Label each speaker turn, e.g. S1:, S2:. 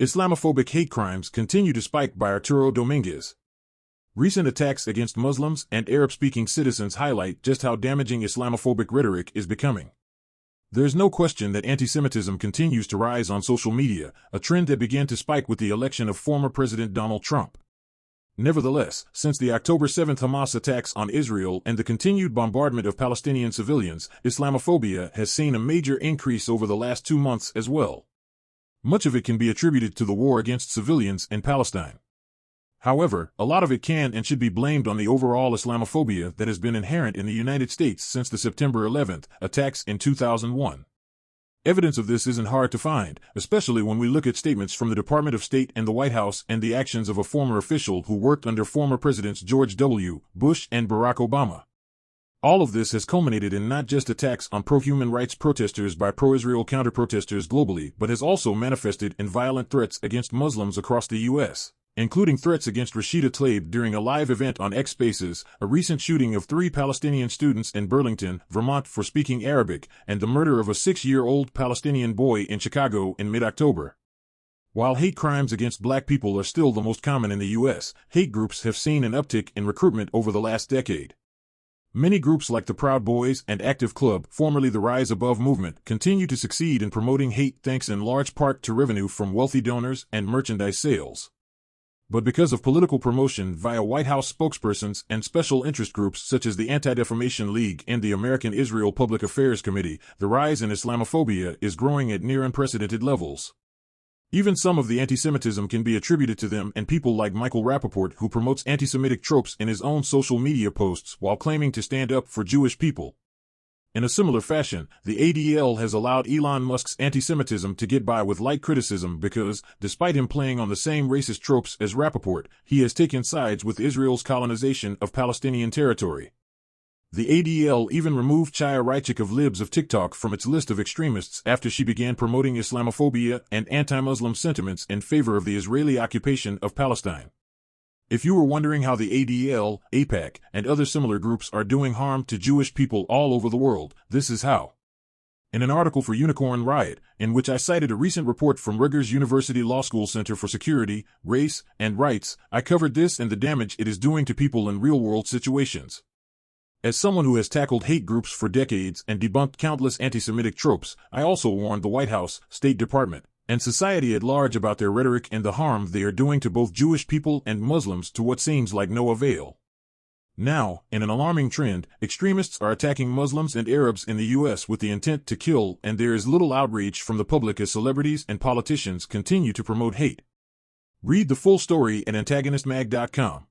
S1: Islamophobic hate crimes continue to spike by Arturo Dominguez. Recent attacks against Muslims and Arab-speaking citizens highlight just how damaging Islamophobic rhetoric is becoming. There's no question that anti-Semitism continues to rise on social media, a trend that began to spike with the election of former President Donald Trump. Nevertheless, since the October 7th Hamas attacks on Israel and the continued bombardment of Palestinian civilians, Islamophobia has seen a major increase over the last 2 months as well. Much of it can be attributed to the war against civilians in Palestine. However, a lot of it can and should be blamed on the overall Islamophobia that has been inherent in the United States since the September 11th attacks in 2001. Evidence of this isn't hard to find, especially when we look at statements from the Department of State and the White House and the actions of a former official who worked under former Presidents George W. Bush and Barack Obama. All of this has culminated in not just attacks on pro-human rights protesters by pro-Israel counter-protesters globally, but has also manifested in violent threats against Muslims across the U.S., including threats against Rashida Tlaib during a live event on X Spaces, a recent shooting of 3 Palestinian students in Burlington, Vermont for speaking Arabic, and the murder of a 6-year-old Palestinian boy in Chicago in mid-October. While hate crimes against black people are still the most common in the U.S., hate groups have seen an uptick in recruitment over the last decade. Many groups like the Proud Boys and Active Club, formerly the Rise Above movement, continue to succeed in promoting hate thanks in large part to revenue from wealthy donors and merchandise sales. But because of political promotion via White House spokespersons and special interest groups such as the Anti-Defamation League and the American Israel Public Affairs Committee, the rise in Islamophobia is growing at near unprecedented levels. Even some of the anti-Semitism can be attributed to them and people like Michael Rappaport, who promotes anti-Semitic tropes in his own social media posts while claiming to stand up for Jewish people. In a similar fashion, the ADL has allowed Elon Musk's anti-Semitism to get by with light criticism because, despite him playing on the same racist tropes as Rappaport, he has taken sides with Israel's colonization of Palestinian territory. The ADL even removed Chaya Raichik of Libs of TikTok from its list of extremists after she began promoting Islamophobia and anti-Muslim sentiments in favor of the Israeli occupation of Palestine. If you were wondering how the ADL, AIPAC, and other similar groups are doing harm to Jewish people all over the world, this is how. In an article for Unicorn Riot, in which I cited a recent report from Rutgers University Law School Center for Security, Race, and Rights, I covered this and the damage it is doing to people in real-world situations. As someone who has tackled hate groups for decades and debunked countless anti-Semitic tropes, I also warned the White House, State Department, and society at large about their rhetoric and the harm they are doing to both Jewish people and Muslims to what seems like no avail. Now, in an alarming trend, extremists are attacking Muslims and Arabs in the U.S. with the intent to kill, and there is little outrage from the public as celebrities and politicians continue to promote hate. Read the full story at antagonistmag.com.